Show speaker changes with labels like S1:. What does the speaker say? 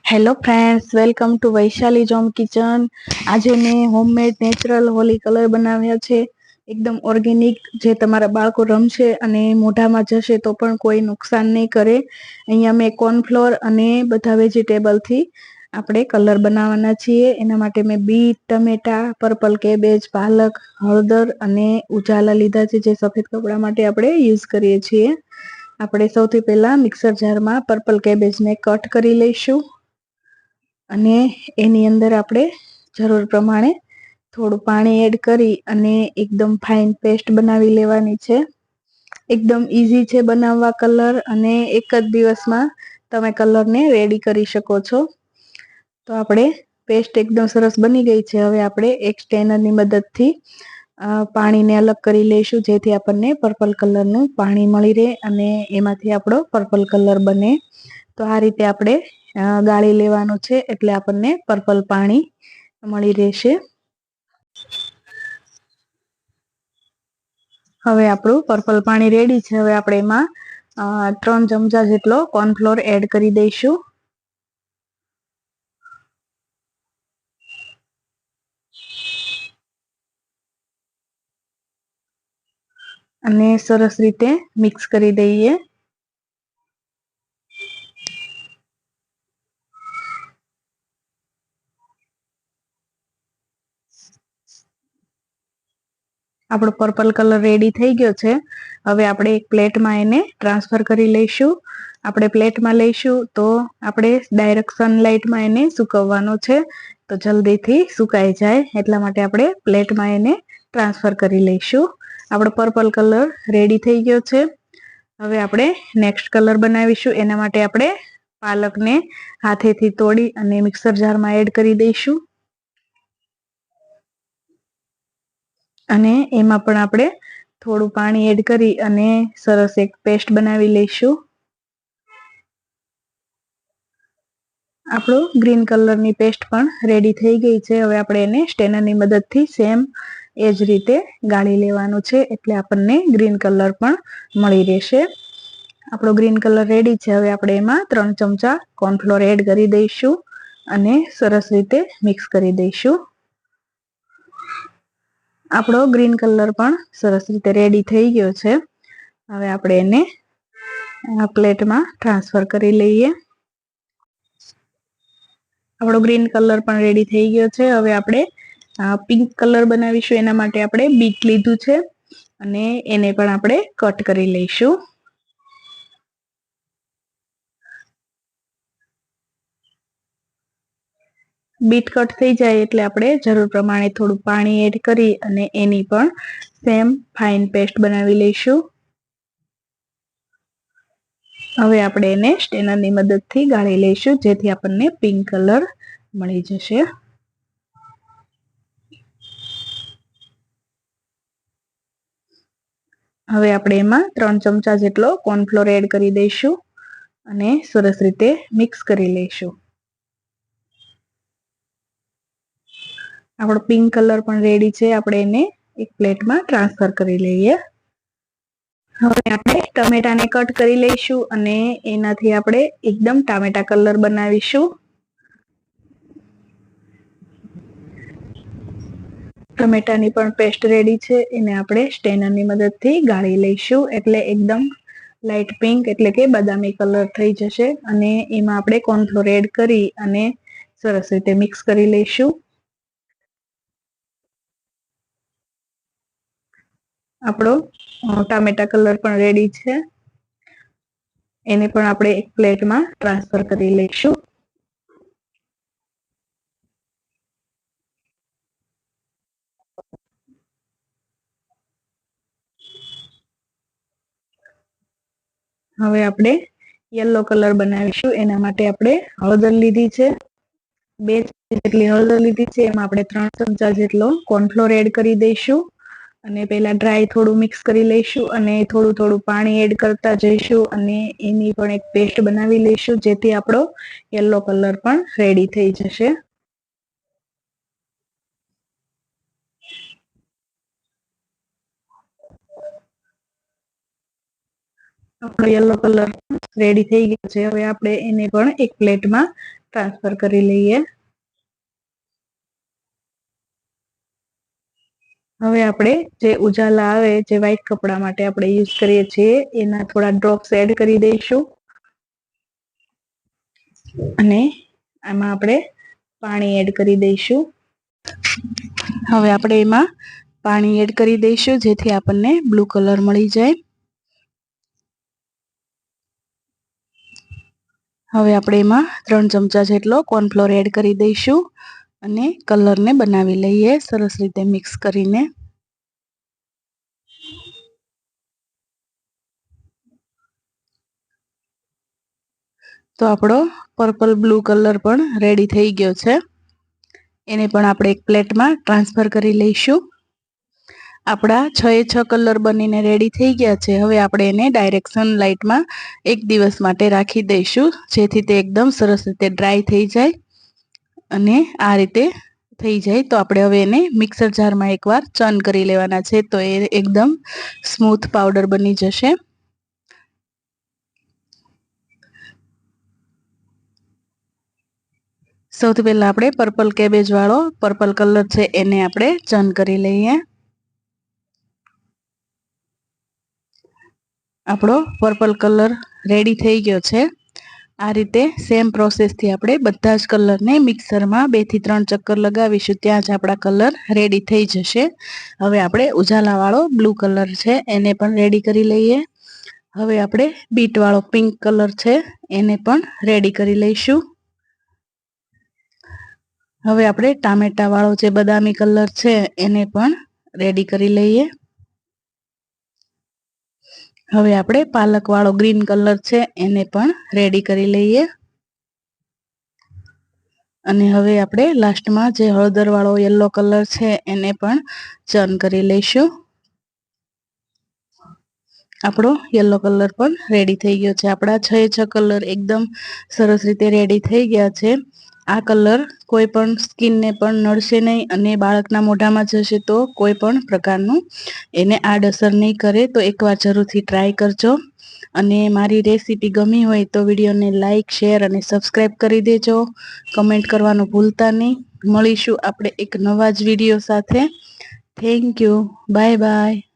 S1: Hello friends, welcome to Vaishali Jom kitchen. આજે મેં homemade natural Holi colour બનાવ્યા છે, એકદમ ઓર્ગેનિક, જે તમારા બાળકો રમશે અને મોઢામાં જશે તો પણ કોઈ નુકસાન નહીં કરે। અહીંયા મેં કોર્નફ્લોર અને બધા વેજીટેબલથી આપણે કલર બનાવવાના છીએ। એના માટે મેં બીટ, ટમેટા, પર્પલ કેબેજ, પાલક, હળદર અને ઉજાલા લીધા છે, જે સફેદ કપડા માટે આપણે યુઝ કરીએ છીએ। આપણે સૌથી પહેલા મિક્સર જારમાં પર્પલ કેબેજને કટ કરી લઈશું અને એની અંદર આપણે જરૂર પ્રમાણે થોડું પાણી એડ કરી અને એકદમ ફાઇન પેસ્ટ બનાવી લેવાની છે। એકદમ ઈઝી છે બનાવવા કલર, અને એક જ દિવસમાં તમે કલરને રેડી કરી શકો છો। તો આપણે પેસ્ટ એકદમ સરસ બની ગઈ છે। હવે આપણે એક સ્ટેનરની મદદથી પાણીને અલગ કરી લઈશું, જેથી આપણને પર્પલ કલરનું પાણી મળી રહે અને એમાંથી આપણો પર્પલ કલર બને। તો આ રીતે આપણે ગાળી લેવાનું છે, એટલે આપણને પર્પલ પાણી મળી રહેશે। હવે આપણું પર્પલ પાણી રેડી છે। હવે આપણે એમાં 3 ચમચા જેટલો કોર્નફ્લોર એડ કરી દઈશું અને સરસ રીતે મિક્સ કરી દઈએ। આપણો પર્પલ કલર રેડી થઈ ગયો છે। હવે આપણે એક પ્લેટમાં એને ટ્રાન્સફર કરી લઈશું। આપણે પ્લેટમાં લઈશું તો આપણે ડાયરેક્ટ સનલાઇટમાં એને સુકવવાનો છે, તો જલ્દીથી સુકાઈ જાય, એટલા માટે આપણે પ્લેટમાં એને ટ્રાન્સફર કરી લઈશું। આપણો પર્પલ કલર રેડી થઈ ગયો છે। હવે આપણે નેક્સ્ટ કલર બનાવીશું। એના માટે આપણે પાલકને હાથેથી તોડી અને મિક્સર જારમાં એડ કરી દઈશું અને એમાં પણ આપણે થોડું પાણી એડ કરી અને સરસ એક પેસ્ટ બનાવી લઈશું। આપણું ગ્રીન કલરની પેસ્ટ પણ રેડી થઈ ગઈ છે। હવે આપણે એને સ્ટેનરની મદદથી સેમ એ જ રીતે ગાળી લેવાનું છે, એટલે આપણને ગ્રીન કલર પણ મળી રહેશે। આપણો ગ્રીન કલર રેડી છે। હવે આપણે એમાં 3 ચમચા કોર્નફ્લોર એડ કરી દઈશું અને સરસ રીતે મિક્સ કરી દઈશું। આપણો ગ્રીન કલર પણ સરસ રીતે રેડી થઈ ગયો છે। હવે આપણે એને પ્લેટમાં ટ્રાન્સફર કરી લઈએ। આપણો ગ્રીન કલર પણ રેડી થઈ ગયો છે। હવે આપણે પિંક કલર બનાવીશું। એના માટે આપણે બીટ લીધું છે અને એને પણ આપણે કટ કરી લઈશું। બીટ કટ થઈ જાય એટલે આપણે જરૂર પ્રમાણે થોડું પાણી એડ કરી અને એની પણ સેમ ફાઇન પેસ્ટ બનાવી લઈશું। હવે આપણે એને સ્ટેનરની મદદથી ગાળી લઈશું, જેથી આપણને પિંક કલર મળી જશે। હવે આપણે એમાં 3 ચમચા જેટલો કોર્નફ્લોર એડ કરી દઈશું અને સરસ રીતે મિક્સ કરી લઈશું। આપણો પિંક કલર પણ રેડી છે। આપણે એને એક પ્લેટમાં ટ્રાન્સફર કરી લઈએ। હવે આપણે ટમેટાને કટ કરી લઈશું અને એનાથી આપણે એકદમ ટામેટા કલર બનાવીશું। ટમેટાની પણ પેસ્ટ રેડી છે, એને આપણે સ્ટેનરની મદદથી ગાળી લઈશું, એટલે એકદમ લાઇટ પિંક એટલે કે બદામી કલર થઈ જશે અને એમાં આપણે કોર્નફ્લોર એડ કરી અને સરસ રીતે મિક્સ કરી લઈશું। આપણો ટામેટા કલર પણ રેડી છે, એને પણ આપણે એક પ્લેટમાં ટ્રાન્સફર કરી લઈશું। હવે આપણે યલો કલર બનાવીશું। એના માટે આપણે હળદર લીધી છે, 2 જેટલી હળદર લીધી છે, એમાં આપણે 3 ચમચા જેટલો કોર્નફ્લોર એડ કરી દઈશું અને પહેલા ડ્રાય થોડું મિક્સ કરી લઈશું અને થોડું થોડું પાણી એડ કરતા જઈશું અને એની પણ એક પેસ્ટ બનાવી લઈશું, જેથી આપણો યલો કલર પણ રેડી થઈ જશે। આપણો યલો કલર રેડી થઈ ગયો છે। હવે આપણે એને પણ એક પ્લેટમાં ટ્રાન્સફર કરી લઈએ. હવે આપણે જે ઉજાલા આવે, જે વ્હાઈટ કપડા માટે આપણે યુઝ કરીએ છીએ, એના થોડા ડ્રોપ્સ એડ કરી દઈશું. અને આમાં આપણે પાણી એડ કરી દઈશું. હવે આપણે એમાં પાણી એડ કરી દઈશું, જેથી આપણને બ્લુ કલર મળી જાય. હવે આપણે એમાં 3 ચમચા જેટલો કોર્નફ્લોર એડ કરી દઈશું અને કલરને બનાવી લઈએ સરસ રીતે મિક્સ કરીને. તો આપણો પર્પલ બ્લુ કલર પણ રેડી થઈ ગયો છે. એને પણ આપણે એક પ્લેટમાં ટ્રાન્સફર કરી લઈશું. આપણા 6 કલર બનીને રેડી થઈ ગયા છે. હવે આપણે એને ડાયરેક્ટ સનલાઇટમાં 1 દિવસ માટે રાખી દઈશું, જેથી તે એકદમ સરસ રીતે ડ્રાય થઈ જાય. અને આ રીતે થઈ જાય તો આપણે હવે એને મિક્સર જારમાં એકવાર ચર્ન કરી લેવાના છે, તો એ એકદમ સ્મૂથ પાવડર બની જશે. સૌથી પહેલા આપણે પર્પલ કેબેજ વાળો પર્પલ કલર છે એને આપણે ચર્ન કરી લઈએ. આપણો પર્પલ કલર રેડી થઈ ગયો છે. આ રીતે સેમ પ્રોસેસથી આપણે બધા જ કલરને મિક્સરમાં 2 થી 3 ચક્કર લગાવીશું, ત્યાં જ આપણા કલર રેડી થઈ જશે. હવે આપણે ઉજાલાવાળો બ્લુ કલર છે એને પણ રેડી કરી લઈએ. હવે આપણે બીટવાળો પિંક કલર છે એને પણ રેડી કરી લઈશું. હવે આપણે ટામેટા વાળો જે બદામી કલર છે એને પણ રેડી કરી લઈએ. હવે આપણે પાલક વાળો ગ્રીન કલર છે એને પણ રેડી કરી લઈએ. અને હવે આપણે લાસ્ટમાં જે હળદર વાળો યલો કલર છે એને પણ ચર્ન કરી લઈશું. આપણો યલો કલર પણ રેડી થઈ ગયો છે. આપણા 6 કલર એકદમ સરસ રીતે રેડી થઈ ગયા છે. આ કલર કોઈ પણ સ્કિનને પણ નડશે નહીં અને બાળકના મોઢામાં જશે તો કોઈ પણ પ્રકારનું એને આડઅસર નહીં કરે. તો એકવાર જરૂરથી ટ્રાય કરજો. અને મારી રેસીપી ગમી હોય તો વિડીયોને લાઇક, શેર અને સબસ્ક્રાઈબ કરી દેજો. કમેન્ટ કરવાનું ભૂલતા નહીં. મળીશું આપણે એક નવા જ વિડીયો સાથે. Thank you. Bye bye.